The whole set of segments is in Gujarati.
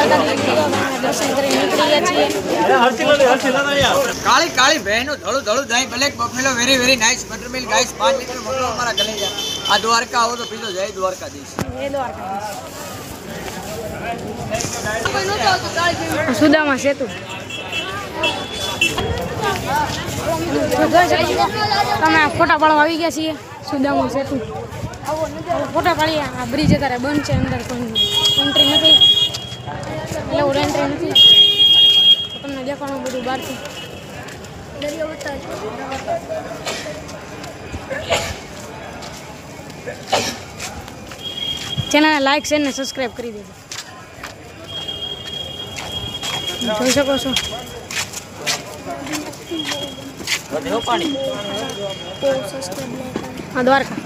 દર્શન કરી નીકળી છીએ કાળી કાળી બહેનો ધોળું ધોળું જાય black buffalo very very nice buttermilk guys 5 litre મોકલો અમારા કલેજા આ દ્વારકા આવો તો પીજો જય દ્વારકાધીશ સુદામા સેતુ તમે ફોટા પાડવા આવી ગયા છીએ સુદામા સેતુ ફોટા પાડીએ આ બ્રિજ અત્યારે બંધ છે અંદર કોઈ એન્ટ્રી નથી એવું એન્ટ્રી નથી તમને દેખાવાનું બધું બહારથી ચેનલને લાઈક શેર ને સબસ્ક્રાઈબ કરી દેજો જોઈ શકો છો હા દ્વારકા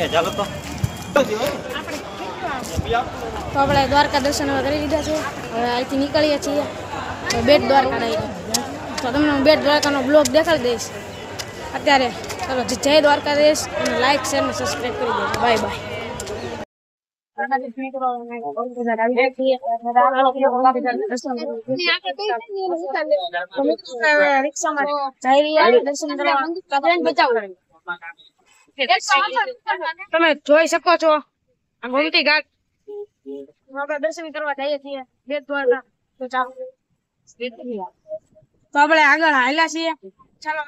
ચાલો તો આપણે દ્વારકા દર્શન કરી લીધા છે હવે અહીંથી નીકળીએ છીએ બેટ દ્વારકા ડાયરી તો તમને હું બેટ દ્વારકાનો બ્લોગ દેખાડી દઈશ અત્યારે ચાલો જય દ્વારકાધીશ અને લાઈક શેર ને સબસ્ક્રાઈબ કરી દેજો બાય બાય તમે જોઈ શકો છો આ ગોમતી ઘાટ આપણે દર્શન કરવા જઈએ છીએ બેટ દ્વારકા તો ચાલો તો આપણે આગળ હાલ્યા છીએ ચાલો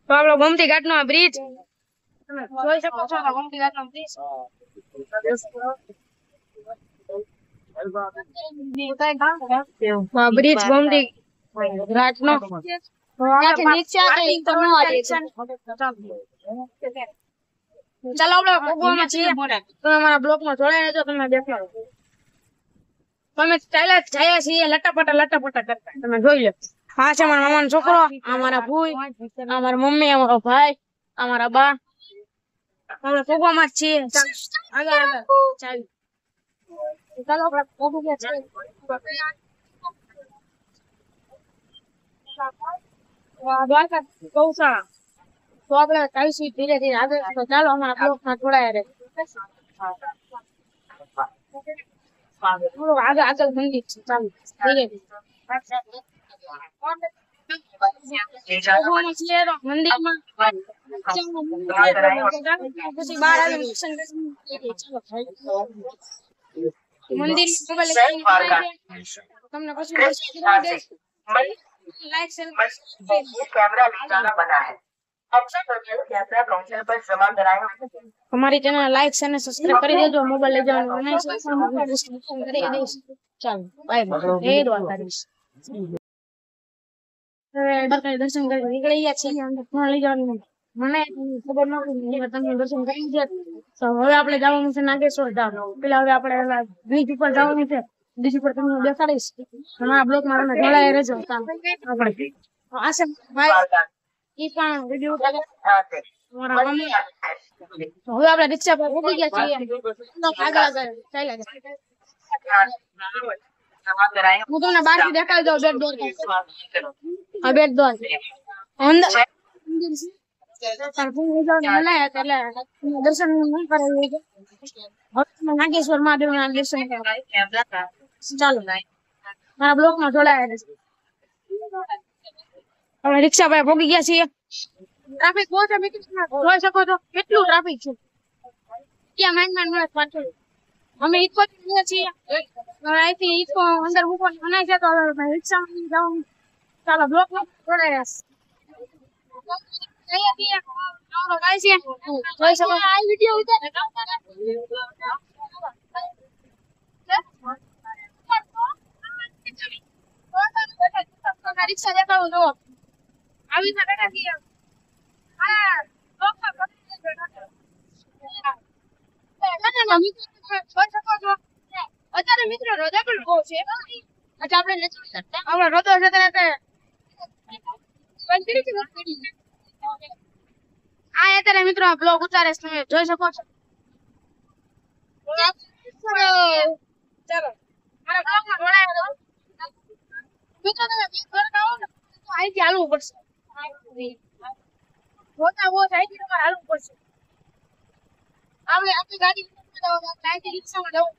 તો આપણો ગોમતી ઘાટ નો બ્રિજ તમે જોઈ શકો છો ગોમતી ઘાટ નો બ્રિજ બ્રિજ ગોમતી ઘાટ નો ચાલો આપણે ભોગવામાં છીએ તમે અમારા બ્લોક માં જોડાઈ રહેજો તમે દેખાડો તમે ચાલ્યા જાય છીએ લટાપટા કરતા તમે જોઈ લો હા છે મારા મામાનો છોકરો અમારા ભૂઈ અમારા મમ્મી અમારો ભાઈ અમારા બા આપણે ભોગવામાં જ છીએ આગળ ચાવી ચાલો આપણે ભોગવ્યા છીએ દ્વારકા ગૌશાળા તો આપણે કહીશું ધીરે ધીરે આગળ તો ચાલો અમારા બ્લોક માં જોડાયા રહે આગળ મંદિર છે ચાલો ધીરે મંદિરમાં પછી બહાર આવી મંદિર તમને પછી लाइक शेयर कैमरा निकाला बना है अक्सर यात्रा काउंटर पर जमा कराएंगे हमारी चैनल लाइक शेयर ने सब्सक्राइब कर देજો मोबाइल ले जाओ नहीं सब्सक्राइब कर देજો चलो बाय बाय जय द्वारकाधीश દ્વારકા દર્શન કરી નીકળી ગયા છીએ અંદર ફોન લઈ જવાનું મને ખબર નહોતી તમે દર્શન કરી ગયા તો હવે આપણે જવાનું છે નાગેશ્વર ધામ પેલા હવે આપણે બ્રિજ ઉપર જવાનું છે બીજી પર તમને દેખાડીશ તમારા બ્લોક માં તમે જોડાઈ રહેજો આપણે આશે ભાઈ ઈ પણ વિડિયો ઉતારે તમારા મમ્મી હવે આપણે રિક્ષા પર ઉભી ગયા છીએ આગળ ચાલ્યા ગયા હું તમને બહાર થી દેખાડી દઉં બેટ દોર હા બેટ દોર અંદર દર્શન નહીં કરે નાગેશ્વર મહાદેવ ના દર્શન ચાલો મારા બ્લોક માં જોડાયા છે હવે રિક્ષા ભાઈ ભોગી ગયા છીએ ટ્રાફિક બહુ છે જોઈ શકો છો કેટલું ટ્રાફિક છે ત્યાં માંડ પાછળ અમે ઈકો છીએ અહીંથી ઈકો અંદર મૂકવાની મનાય છે તો રિક્ષામાં જવાનું ચાલો બ્લોક માં જોડાયા રિક્ષા દેખાડું જો આવી બેઠા છીએ અત્યારે મિત્રો રજા પણ બહુ છે આપણે નથી શકતા હમણાં રદો છે ત્યારે આ અત્યારે મિત્રો બ્લોગ ઉતારે છે, તમે જોઈ શકો છો. ચાલો મારા બ્લોગમાં જોડાયા રહો. મિત્રો તમે બીજ ભરતા હો ને તો અહીંથી હાલવું પડશે. મોટા બોસ અહીંથી તમારે હાલવું પડશે. આપણે આપણી ગાડી અહીંથી રિક્ષામાં જવું.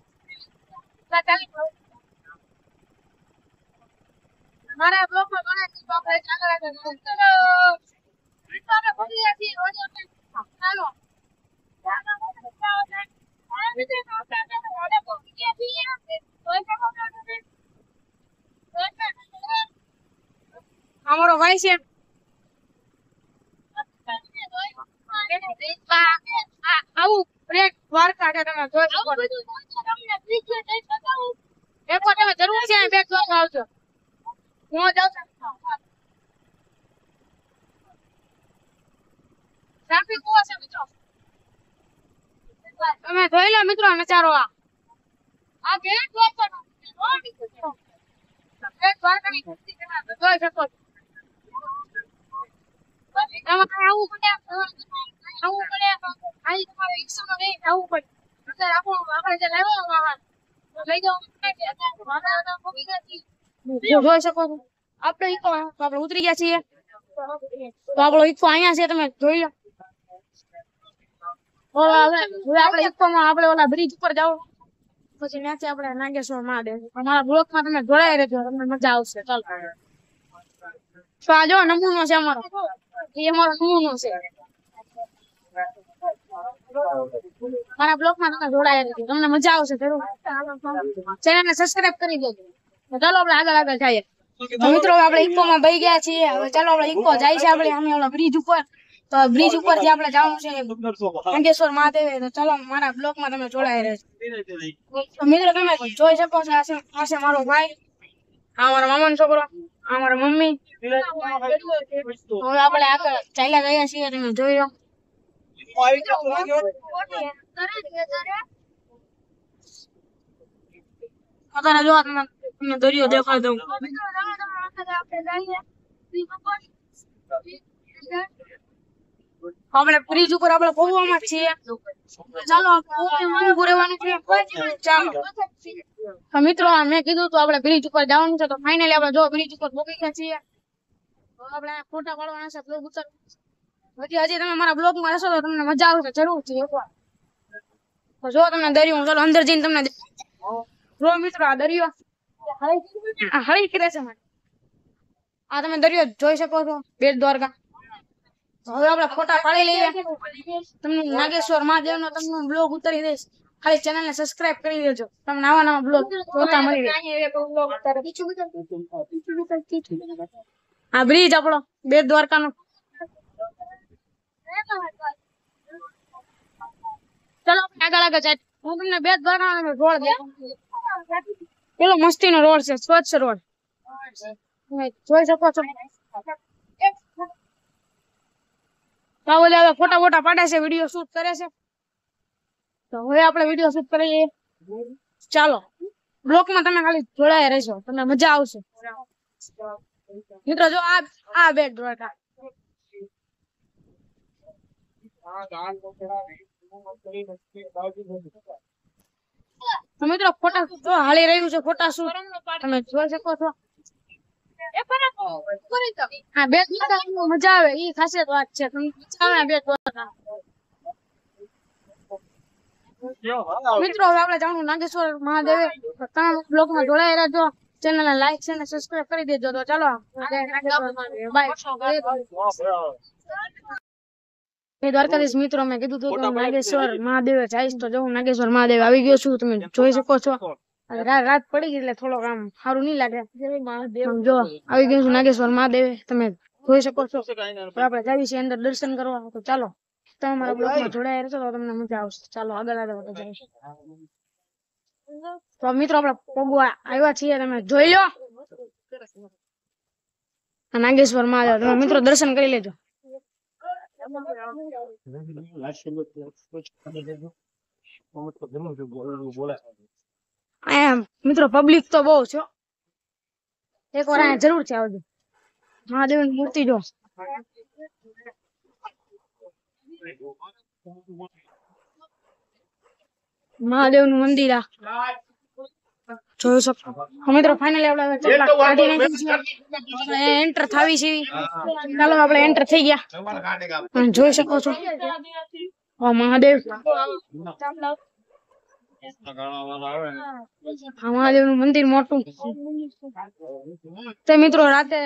મારા બ્લોગમાં ઘણા ટીપ આપણે આગળ આગળ ચાલો આપણે ભણી રહ્યા છીએ રોજ ચાલો અમારો ભાઈ છે આવું બ્રેક દ્વારકા કે તમે જોઈ શકો એક વાર તમે જરૂર છે બ્રેક દ્વારકા આવજો. હું જાઉં છું. ટ્રાફિક બહુ છે મિત્રો. તમે જોઈ લો મિત્રો નજારો આ બ્રેક દ્વારકા બ્રેક દ્વારકા ની જોઈ શકો છો. તમારે આવું પડે અહીં તમારે રિક્ષામાં નહીં આવવું પડે. અત્યારે આપણે જે લાવ્યો વાહન લઈ જાઓ જોઈ શકો છો. આપણે ઈકો આપણે ઉતરી ગયા છીએ તો આપણો ઈકો અહીંયા છે તમે જોઈ લો. હવે આપણે ઈકોમાં આપણે ઓલા બ્રિજ ઉપર જાવ પછી ત્યાંથી આપણે નાગેશ્વર મહાદેવ. અમારા બ્લોકમાં તમે જોડાઈ રહેજો તમને મજા આવશે. ચાલો તો આ જો નમૂનો છે અમારો એ અમારો નમૂનો છે. મારા બ્લોગમાં તમે જોડાયા રહેજો તમને મજા આવશે જરૂર. ચેનલને સબસ્ક્રાઇબ કરી દેજો. ચાલો આપણે આગળ જઈએ. મિત્રો આપણે ઈકોમાં બેસી ગયા છીએ. હવે ચાલો આપણે ઈકો જાય છે આપણે અમે ઓલા બ્રિજ ઉપર. તો બ્રિજ ઉપરથી આપણે જવાનું છે નાગેશ્વર મહાદેવ. તો ચાલો મારા બ્લોગમાં તમે જોડાઈ રહેજો. તો મિત્રો તમે જોઈ શકો છો આ છે મારો ભાઈ, આ મારો મામાનો છોકરો, આ મારા મમ્મી. હવે આપણે આગળ ચાલ્યા ગયા છીએ તમે જોઈ લો. અત્યારે જો તમને દરિયો દેખાડી દઉં. આપણે બ્રિજ ઉપર આપણે પહોંચવામાં છીએ. ચાલો ઊભું રહેવાનું છે. ચાલો મિત્રો મેં કીધું તો આપણે બ્રિજ ઉપર જવાનું છે તો ફાઇનલી આપણે જો બ્રિજ ઉપર પહોંચી ગયા છીએ. આપણે ફોટા પાડવાના છે બ્લોગ ઉતાર. હજી તમે મારા બ્લોગ માં રહેશો તો તમને મજા આવશે જરૂર છે એકવાર. તો જો તમને દરિયો ચાલો અંદર જઈને તમને જો મિત્રો આ દરિયો હળી કરે છે. આ તમે દરિયો જોઈ શકો છો બેટ દ્વારકા. હવે આપણે ફોટા પાડી લઈએ. તમને નાગેશ્વર મહાદેવ નો તમને બ્લોગ ઉતારી દઈશ. ખાલી ચેનલ ને સબસ્ક્રાઇબ કરી દેજો. તમને નવા નવા બ્લોગ જોતા મળી રહે. આ બ્રિજ આપણો બેટ દ્વારકા નો. ચલો આગળ જાય. હું તમને બેટ દ્વારકા નો રોડ દેખાડું. પેલો મસ્તી નો રોડ છે સ્વચ્છ રોડ જોઈ શકો છો. હવે ફોટા ફોટા પાડે છે વિડીયો શૂટ કરે છે. તો હવે આપણે વિડીયો શૂટ કરીએ. ચાલો બ્લોકમાં તમે ખાલી જોડાયા રહેજો તમને મજા આવશે. મિત્રો જો આ બેટ દ્વારકા. મિત્રો ફોટા જો હાલી રહ્યું છે ફોટા શૂટ તમે જોઈ શકો છો. હા બેટ દ્વારકા મજા આવે એ ખાસિયત વાત છે. મિત્રો હવે આપણે જાણું નાગેશ્વર મહાદેવ. તમે બ્લોગ માં જોડાઈ રહેજો. ચેનલ ને લાઈક છે ને સબસ્ક્રાઇબ કરી દેજો. તો ચાલો દ્વારકાધીશ મિત્રો મેં કીધું હતું નાગેશ્વર મહાદેવ જઈશ તો જવું. નાગેશ્વર મહાદેવ આવી ગયો છું તમે જોઈ શકો છો. રાત પડી ગઈ એટલે થોડોક આમ સારું નહીં લાગે. જો આવી ગયું છું નાગેશ્વર મહાદેવ તમે જોઈ શકો છો. આપણે જાવી છીએ અંદર દર્શન કરવા. તો ચાલો તમે મારા બ્લોગમાં જોડાયા રહેશો તો તમને મજા આવશે. ચાલો આગળ તો મિત્રો આપણે પગવા આવ્યા છીએ તમે જોઈ લો. નાગેશ્વર મહાદેવ તમે મિત્રો દર્શન કરી લેજો. મિત્રો પબ્લિક તો બહુ છે. એક વાર અહીંયા જરૂર છે આવજો. મહાદેવ ની મૂર્તિ જો મહાદેવ નું મંદિર આ જોઈ શકો મિત્રો. ફાઇનલી આપણે એન્ટર થાવી છે. ચાલો આપણે એન્ટર થઈ ગયા. જોઈ શકો છો મહાદેવ. મહાદેવ નું મંદિર મોટું તે મિત્રો. રાતે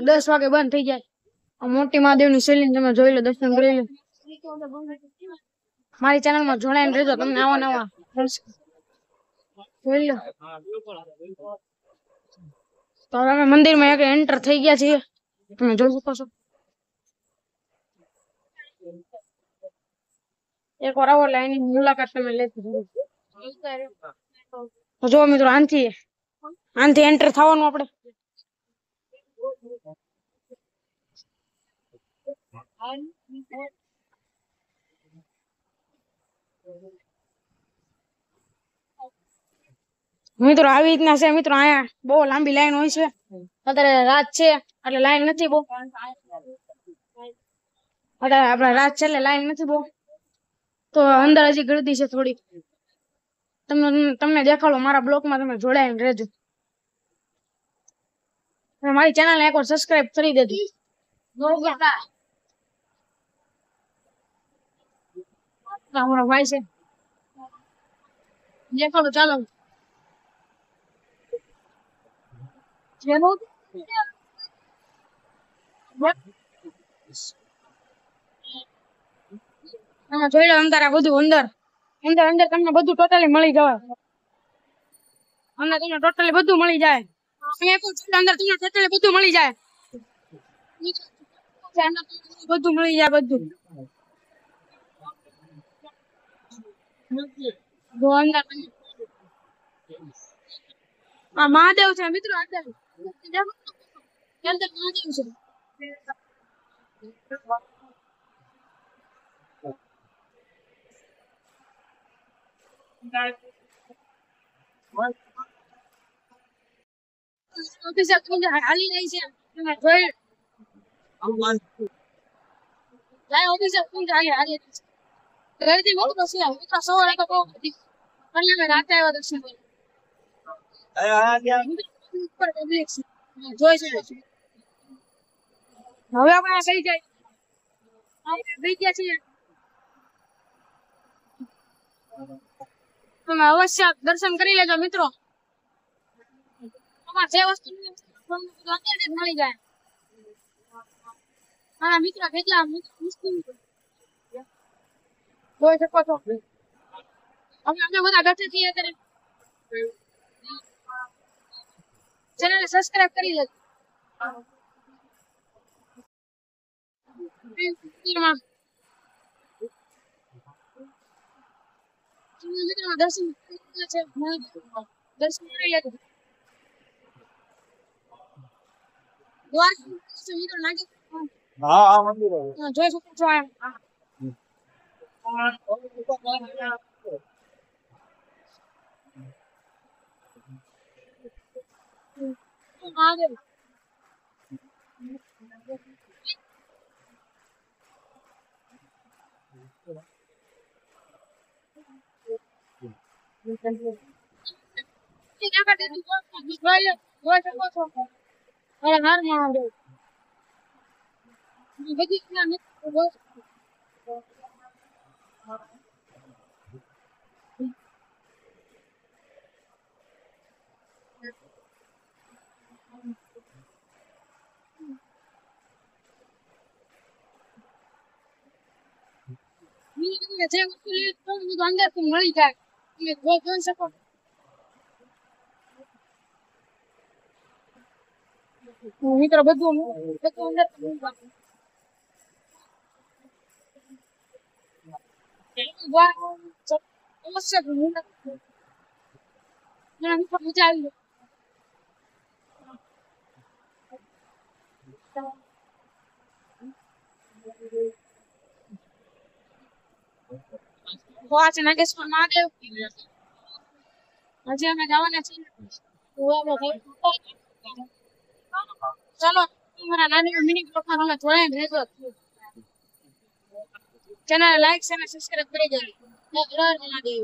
10 વાગે બંધ થઈ જાય. મોટી મહાદેવ ની શૈલી તમે જોઈ લો, દર્શન કરી લો. મારી ચેનલ માં જોડાઈને રહેજો, તમને આવા નવા જોઈ લો. તો અમે મંદિર માં એન્ટર થઈ ગયા છીએ, તમે જોઈ શકો છો. એક વાર આવો લાઈન ની મુલાકાત તમે લેતી જો મિત્રો. આનથી એન્ટર થવાનું આપણે. મિત્રો આવી રીતના છે મિત્રો. અહીંયા બહુ લાંબી લાઈન હોય છે. અત્યારે રાત છે એટલે લાઈન નથી બહુ. અત્યારે આપણે રાત છે એટલે લાઈન નથી બહુ. તો અંદર હજી ગળદી છે થોડી. તમને દેખાડો મારા બ્લોક માં. તમે જોડાઈને રહેજો. મારી ચેનલ ને એકવાર સબસ્ક્રાઇબ કરી દેજો. અમારો ભાઈ છે, દેખાડો. ચાલો તમે જોઈ લો. અંદર આ બધું અંદર તમને બધું ટોટલી મળી જવાય. અંદર તમને ટોટલી બધું મળી જાય. અંદર તમને ટોટલી બધું મળી જાય. બધું મળી જાય બધું. મહાદેવ છે મિત્રો. અંદર મહાદેવ છે. હાલી રહી છે. રાતે આવ્યા દર્શન જોઈ છે. હવે આપણે કઈ ગયા છીએ. તમે અવશ્ય દર્શન કરી લેજો મિત્રો. જે વસ્તુ મળી જાય. હા મિત્રો કેટલા જોઈ શકો છો. અમે બધા બેઠા છીએ અત્યારે. ચેનલ સબસ્ક્રાઇબ કરી લેજો. દર્શન કરી લેજો. જોઈ શકો છો. અંદર મળી જાય. જોઈ શકો મિત્રો. બધું અંદર મજા આવી. છે નાગેશ્વર મહાદેવ. હજી અમે જવાના છીએ. ચાલો મારા નાની મિની પ્રોફાઇલ જોડાઈને રહેજો. ચેનલ લાઈક અને સબસ્ક્રાઇબ કરી દેજો. જય મહાદેવ.